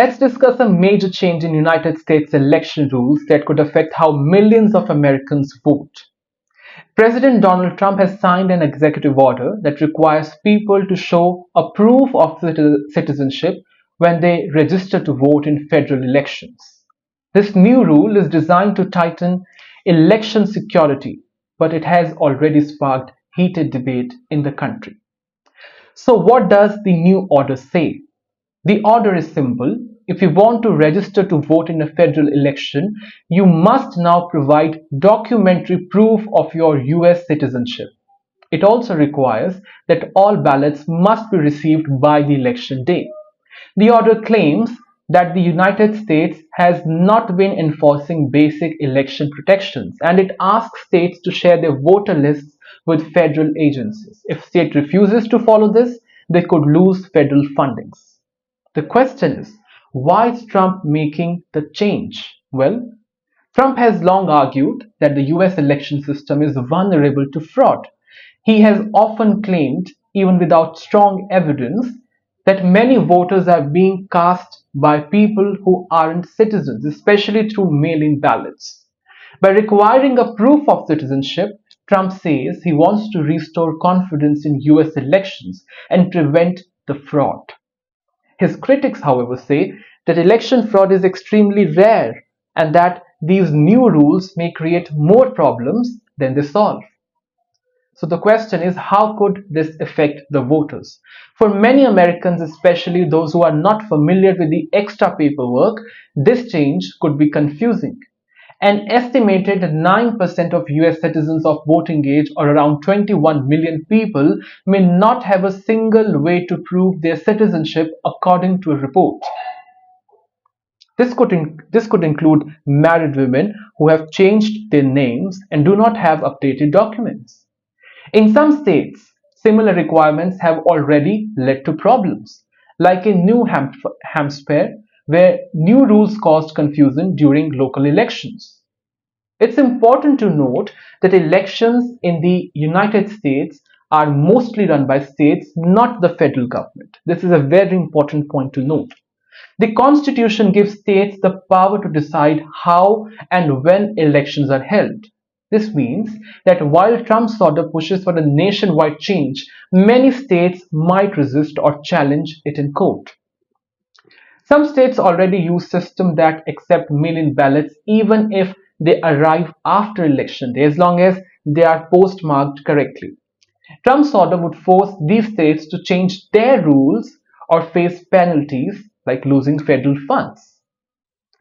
Let's discuss a major change in United States election rules that could affect how millions of Americans vote. President Donald Trump has signed an executive order that requires people to show a proof of citizenship when they register to vote in federal elections. This new rule is designed to tighten election security, but it has already sparked heated debate in the country. So, what does the new order say? The order is simple. If you want to register to vote in a federal election, you must now provide documentary proof of your US citizenship. It also requires that all ballots must be received by the election day. The order claims that the United States has not been enforcing basic election protections, and it asks states to share their voter lists with federal agencies. If state refuses to follow this, they could lose federal fundings. The question is, why is Trump making the change? Well, Trump has long argued that the US election system is vulnerable to fraud. He has often claimed, even without strong evidence, that many voters are being cast by people who aren't citizens, especially through mail-in ballots. By requiring a proof of citizenship, Trump says he wants to restore confidence in US elections and prevent the fraud. His critics, however, say that election fraud is extremely rare and that these new rules may create more problems than they solve. So the question is, how could this affect the voters? For many Americans, especially those who are not familiar with the extra paperwork, this change could be confusing. An estimated 9% of US citizens of voting age, or around 21 million people, may not have a single way to prove their citizenship, according to a report. This could include married women who have changed their names and do not have updated documents. In some states, similar requirements have already led to problems, like in New Hampshire, where new rules caused confusion during local elections. It's important to note that elections in the United States are mostly run by states, not the federal government. This is a very important point to note. The Constitution gives states the power to decide how and when elections are held. This means that while Trump's order pushes for a nationwide change, many states might resist or challenge it in court. Some states already use systems that accept mail-in ballots even if they arrive after election day, as long as they are postmarked correctly. Trump's order would force these states to change their rules or face penalties like losing federal funds.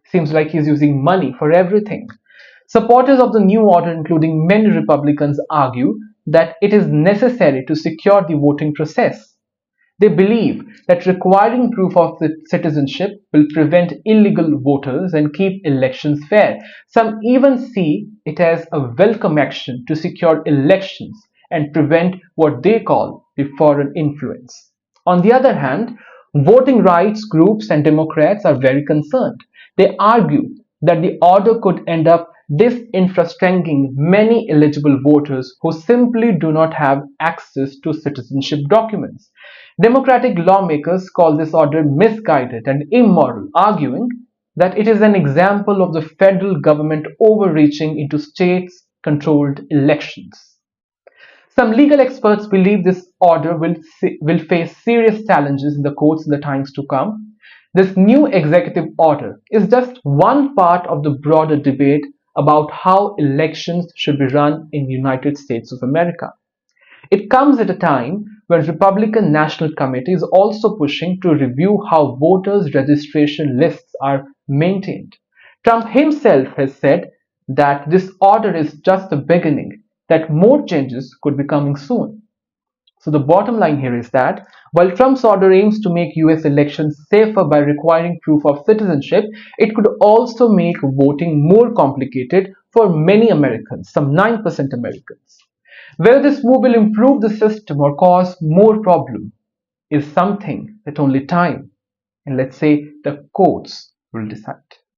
Seems like he's using money for everything. Supporters of the new order, including many Republicans, argue that it is necessary to secure the voting process. They believe that requiring proof of citizenship will prevent illegal voters and keep elections fair. Some even see it as a welcome action to secure elections and prevent what they call the foreign influence. On the other hand, voting rights groups and Democrats are very concerned. They argue that the order could end up disenfranchising many eligible voters who simply do not have access to citizenship documents. Democratic lawmakers call this order misguided and immoral, arguing that it is an example of the federal government overreaching into states controlled elections. Some legal experts believe this order will face serious challenges in the courts in the times to come. This new executive order is just one part of the broader debate about how elections should be run in the United States of America. It comes at a time when Republican National Committee is also pushing to review how voters' registration lists are maintained. Trump himself has said that this order is just the beginning, that more changes could be coming soon. So the bottom line here is that while Trump's order aims to make US elections safer by requiring proof of citizenship, it could also make voting more complicated for many Americans, some 9% Americans. Whether this move will improve the system or cause more problem is something that only time and let's say the courts will decide.